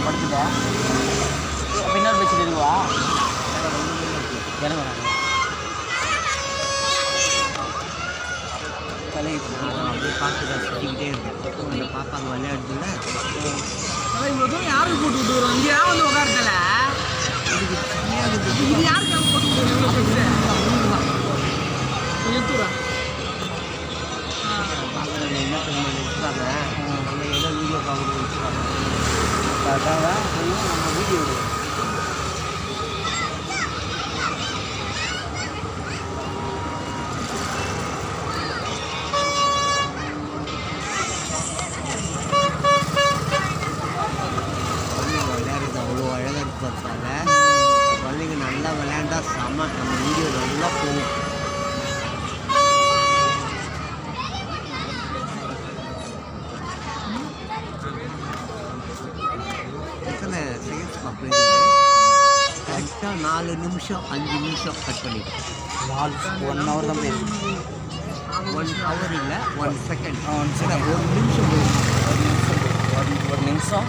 படுத்துட்டேன். இன்னொரு பெட்ஷீட் இருக்குவா? எனக்கு அப்படியே பார்த்து சுற்றிக்கிட்டே இருக்கேன். அந்த பாப்பா அங்கே விளையாடுதுல இவ்வளோ யாருக்கு போட்டு விட்டுருவோம்? இங்கே ஏன் வந்து உட்காரத்துல இது யாருக்கு போட்டு விட்டுருவோம்? எடுத்துறா என்ன பண்ணி வச்சுருக்காங்க. அங்கே ஏதோ வீடியோ பார்க்க வச்சுருக்காங்க. அதான் நம்ம வீடியோ விளையாடுறது அவ்வளோ அழகாக இருக்கிறதால குழந்தைங்க நல்லா விளையாண்டா செம. நம்ம வீடியோ நல்லா போகும். எத்தனை செகண்ட்ஸ் பார்க்குறது? கரெக்டாக 4 நிமிஷம் 5 நிமிஷம் கட் பண்ணிட்டு 1 hour தான் போயிருக்கு. 1 hour இல்லை 1 செகண்ட். 1 second. 1 நிமிஷம் போயிடும். 1 நிமிஷம்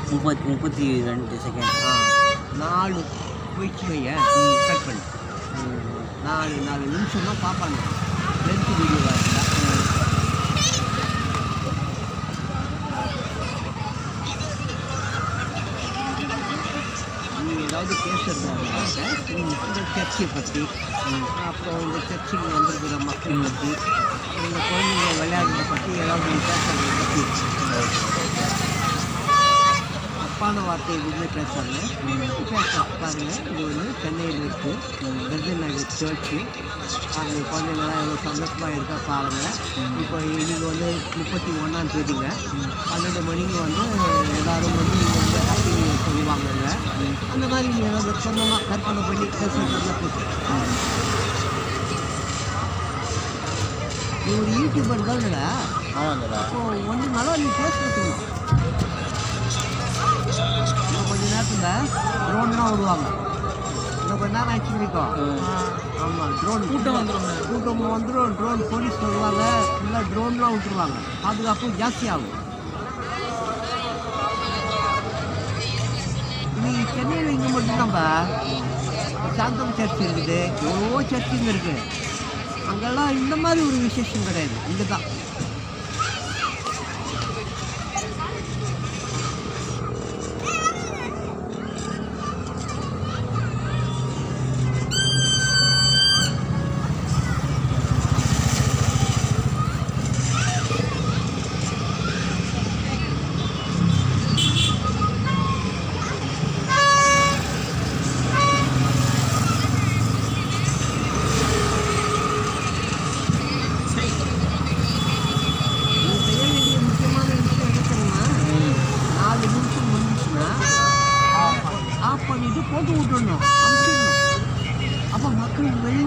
32 செகண்ட். 4 போயிடுச்சு வையன் கட் பண்ணி 4 நிமிஷம் தான் பார்ப்பாங்க. லென்த் வீடியோவாக இருந்தால் நீங்கள் ஏதாவது பேசுறது இந்த சர்ச்சை பற்றி, அப்புறம் இந்த சர்ச்சுக்கு வந்திருக்கிற மக்கள் பற்றி, இந்த குழந்தைங்க விளையாடுறத பற்றி ஏதாவது பேசுறதை பற்றி தப்பான வார்த்தை எதுவுமே பேசாங்க. பேசலாம் பாருங்கள். இது வந்து சென்னையில் இருக்குது பெர்சன் நகர் சர்ச்சு. அந்த குழந்தைங்களாம் எவ்வளோ சந்தோஷமாக இருக்கா பாருங்கள். இப்போ இன்றைக்கி வந்து 31ஆம் தேதிங்க 12 மணிக்கு வந்து எல்லோரும் வந்து இங்கே வந்து ஹாப்பி சொல்லுவாங்கங்க. அந்த மாதிரி நீங்கள் ஏதாவது சொந்தமாக கற்பனை பண்ணி பேசுகிறதுல போச்சு. நீ ஒரு யூடியூபர் தானடா. ஆமாங்கடா. அப்போது ஒன்று நல்லா நீ பேசுகிறதுங்க. இன்னும் கொஞ்சம் நேரத்தில் ட்ரோன்லாம் விடுவாங்க. இன்னும் கொஞ்ச நேரம் ஆச்சு இருக்கும். ஆமாம், ட்ரோன் கூட்டம் வந்துடும். ட்ரோன் போலீஸ் வருவாங்க. ஃபுல்லாக ட்ரோன்லாம் விட்டுருவாங்க. பாதுகாப்பு ஜாஸ்தியாகும். இது சென்னையில் இங்கே மட்டும்தான்ப்பா சாந்தம் சர்ச் இருக்குது. எவ்வளவோ சர்ச்சுங்க இருக்குது. அங்கெல்லாம் இந்த மாதிரி ஒரு விசேஷம் கிடையாது. இங்கே தான் பண்ணிட்டு போட்டு விட்டுடணும், அமுச்சிடணும். அப்போ மக்கள் வெளியே